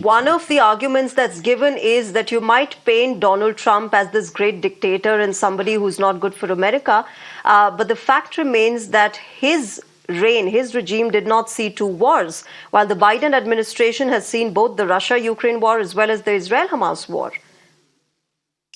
one of the arguments that's given is that you might paint Donald Trump as this great dictator and somebody who's not good for America. But the fact remains that his reign, his regime did not see two wars, while the Biden administration has seen both the Russia-Ukraine war as well as the Israel-Hamas war.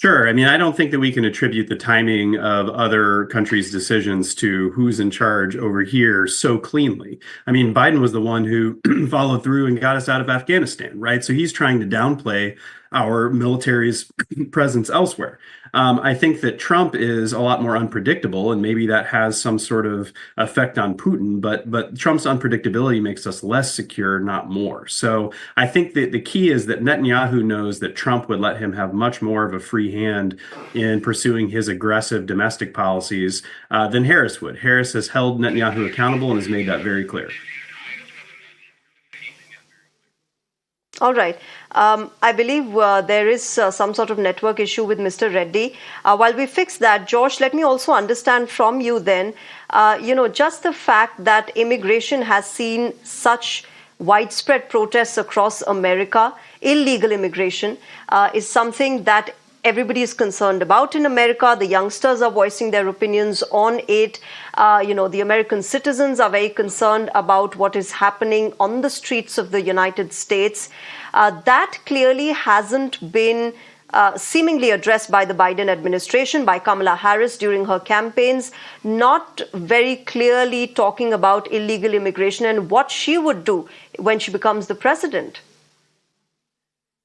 Sure. I mean, I don't think that we can attribute the timing of other countries' decisions to who's in charge over here so cleanly. I mean, Biden was the one who followed through and got us out of Afghanistan, right? So he's trying to downplay our military's presence elsewhere. I think that Trump is a lot more unpredictable, and maybe that has some sort of effect on Putin, but Trump's unpredictability makes us less secure, not more. So I think that the key is that Netanyahu knows that Trump would let him have much more of a free hand in pursuing his aggressive domestic policies than Harris would. Harris has held Netanyahu accountable and has made that very clear. All right. I believe there is some sort of network issue with Mr. Reddy. While we fix that, Josh, let me also understand from you then, just the fact that immigration has seen such widespread protests across America, illegal immigration, is something that everybody is concerned about in America. The youngsters are voicing their opinions on it. The American citizens are very concerned about what is happening on the streets of the United States. That clearly hasn't been seemingly addressed by the Biden administration, by Kamala Harris during her campaigns, not very clearly talking about illegal immigration and what she would do when she becomes the president.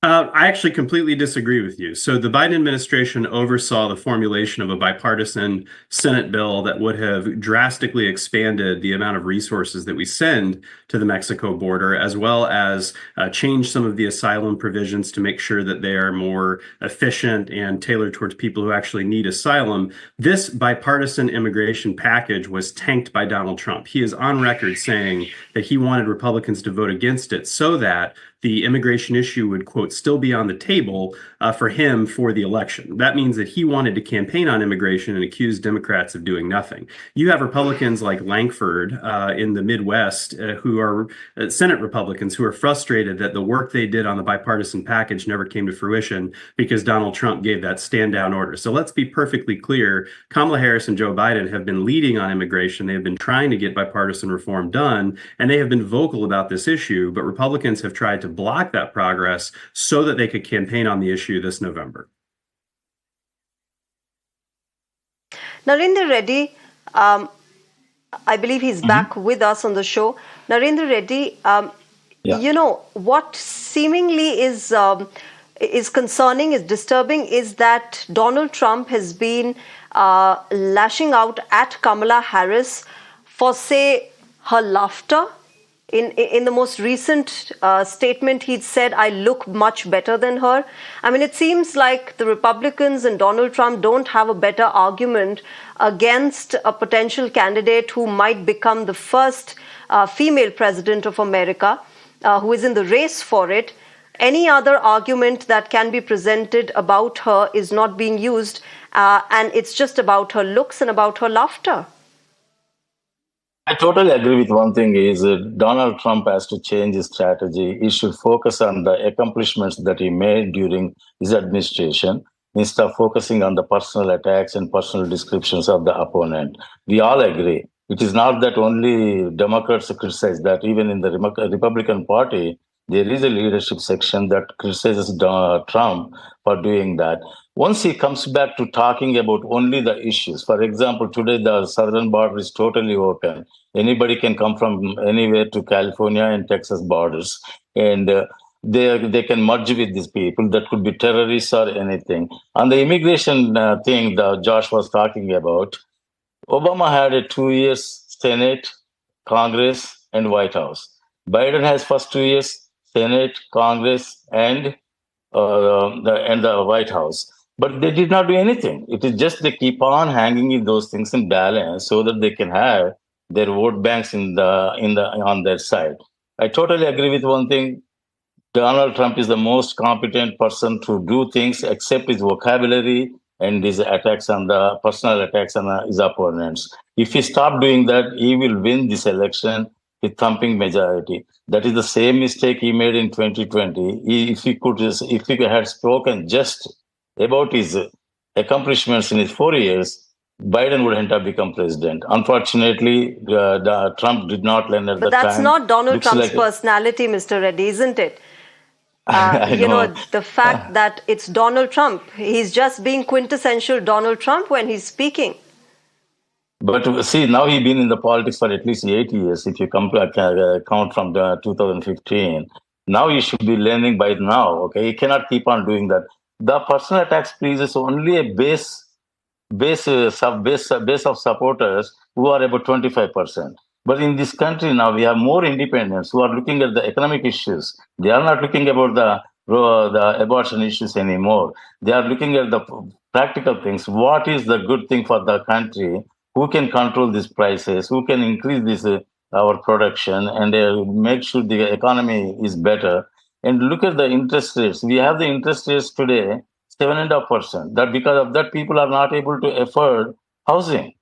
I actually completely disagree with you. So the Biden administration oversaw the formulation of a bipartisan Senate bill that would have drastically expanded the amount of resources that we send to the Mexico border, as well as change some of the asylum provisions to make sure that they are more efficient and tailored towards people who actually need asylum. This bipartisan immigration package was tanked by Donald Trump. He is on record saying that he wanted Republicans to vote against it so that the immigration issue would, quote, still be on the table for him for the election. That means that he wanted to campaign on immigration and accuse Democrats of doing nothing. You have Republicans like Lankford in the Midwest who are Senate Republicans who are frustrated that the work they did on the bipartisan package never came to fruition because Donald Trump gave that stand down order. So let's be perfectly clear. Kamala Harris and Joe Biden have been leading on immigration. They have been trying to get bipartisan reform done, and they have been vocal about this issue, but Republicans have tried to block that progress so that they could campaign on the issue this November. Narendra Reddy, I believe he's back with us on the show. Narendra Reddy, what seemingly is concerning, is disturbing, is that Donald Trump has been lashing out at Kamala Harris for, say, her laughter. In the most recent statement, he'd said, "I look much better than her." I mean, it seems like the Republicans and Donald Trump don't have a better argument against a potential candidate who might become the first female president of America, who is in the race for it. Any other argument that can be presented about her is not being used, and it's just about her looks and about her laughter. I totally agree with one thing is Donald Trump has to change his strategy. He should focus on the accomplishments that he made during his administration instead of focusing on the personal attacks and personal descriptions of the opponent. We all agree. It is not that only Democrats criticize that. Even in the Republican Party, there is a leadership section that criticizes Trump for doing that. Once he comes back to talking about only the issues, for example, today the southern border is totally open. Anybody can come from anywhere to California and Texas borders, and they can merge with these people. That could be terrorists or anything. On the immigration thing that Josh was talking about, Obama had a 2 years Senate, Congress, and White House. Biden has first 2 years Senate, Congress, and the White House. But they did not do anything. It is just they keep on hanging in those things in balance so that they can have their vote banks on their side. I totally agree with one thing. Donald Trump is the most competent person to do things except his vocabulary and his attacks on the personal attacks on his opponents. If he stops doing that, he will win this election. with thumping majority. That is the same mistake he made in 2020. If he had spoken just about his accomplishments in his 4 years, Biden wouldn't have become president. Unfortunately, Trump did not learn at But the that's time. not Donald Looks Trump's like personality, Mr. Reddy, isn't it? I know. The fact that it's Donald Trump, he's just being quintessential Donald Trump when he's speaking. But see, now he's been in the politics for at least 8 years. If you come to count from the 2015, now he should be learning by now. Okay, he cannot keep on doing that. The personal attacks, please, is only a base of supporters who are about 25%. But in this country now, we have more independents who are looking at the economic issues. They are not looking about the abortion issues anymore. They are looking at the practical things. What is the good thing for the country? Who can control these prices? Who can increase this our production and make sure the economy is better? And look at the interest rates. We have the interest rates today 7.5%. That because of that, people are not able to afford housing.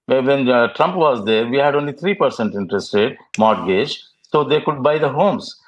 When Trump was there, we had only 3% interest rate mortgage, so they could buy the homes.